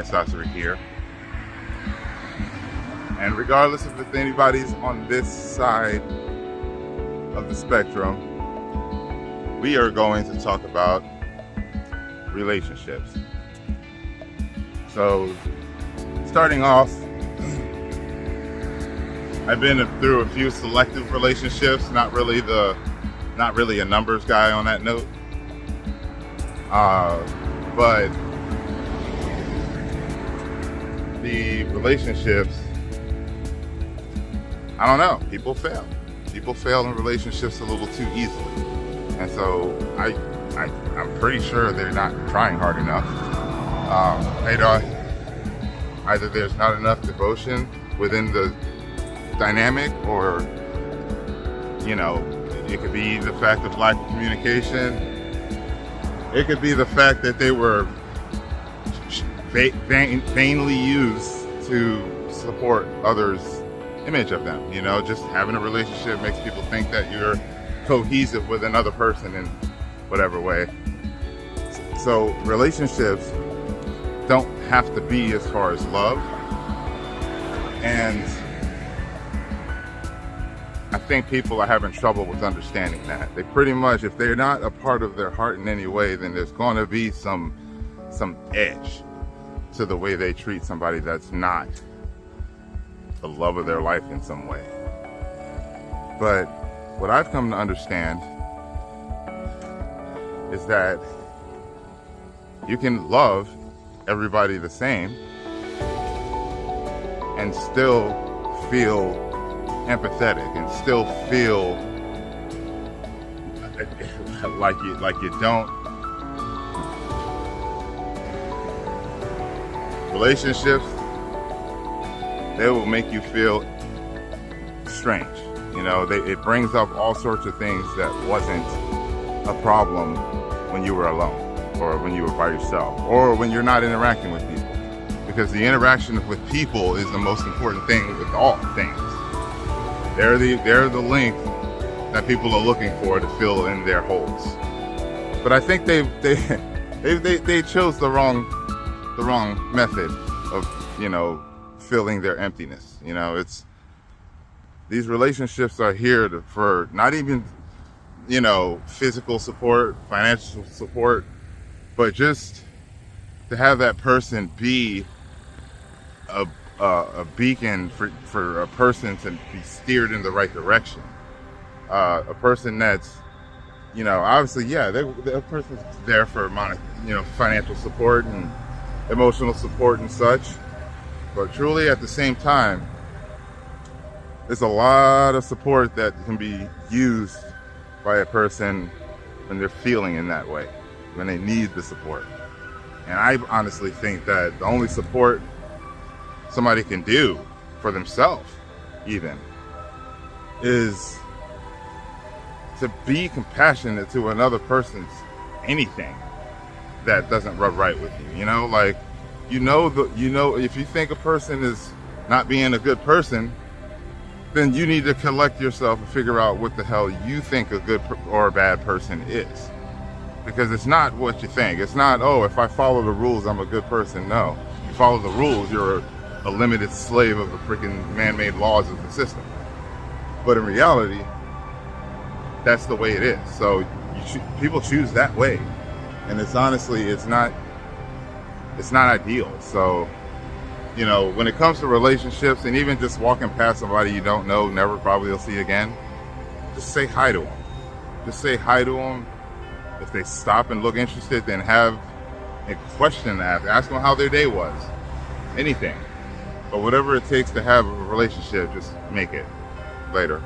accessory here. And regardless of if anybody's on this side of the spectrum, we are going to talk about relationships. So, starting off, I've been through a few selective relationships, not really a numbers guy on that note. But the relationships, I don't know, people fail. People fail in relationships a little too easily. And so I'm pretty sure they're not trying hard enough. Either there's not enough devotion within the dynamic, or, it could be the fact of lack of communication. It could be the fact that they were vainly used to support others' image of them. Just having a relationship makes people think that you're cohesive with another person in whatever way. So relationships don't have to be as far as love. And I think people are having trouble with understanding that. They pretty much, if they're not a part of their heart in any way, then there's going to be some edge to the way they treat somebody that's not the love of their life in some way. But what I've come to understand is that you can love everybody the same and still feel empathetic and still feel like you don't. Relationships, they will make you feel strange. It brings up all sorts of things that wasn't a problem when you were alone, or when you were by yourself, or when you're not interacting with people. Because the interaction with people is the most important thing with all things. They're the link that people are looking for to fill in their holes. But I think they chose the wrong method of filling their emptiness. These relationships are here for not even physical support, financial support, but just to have that person be a beacon for a person to be steered in the right direction. A person that's, obviously, a person's there for financial support and emotional support and such. But truly, at the same time, there's a lot of support that can be used by a person when they're feeling in that way, when they need the support. And I honestly think that the only support somebody can do for themselves, even, is to be compassionate to another person's anything that doesn't rub right with you. If you think a person is not being a good person, then you need to collect yourself and figure out what the hell you think a good or a bad person is. Because it's not what you think. It's not, if I follow the rules, I'm a good person. No. You follow the rules, you're a limited slave of the freaking man-made laws of the system. But in reality, that's the way it is. So people choose that way. And it's not ideal. So, when it comes to relationships, and even just walking past somebody you don't know, never probably will see again, just say hi to them. Just say hi to them. If they stop and look interested, then have a question to ask them how their day was. Anything. But whatever it takes to have a relationship, just make it. Later.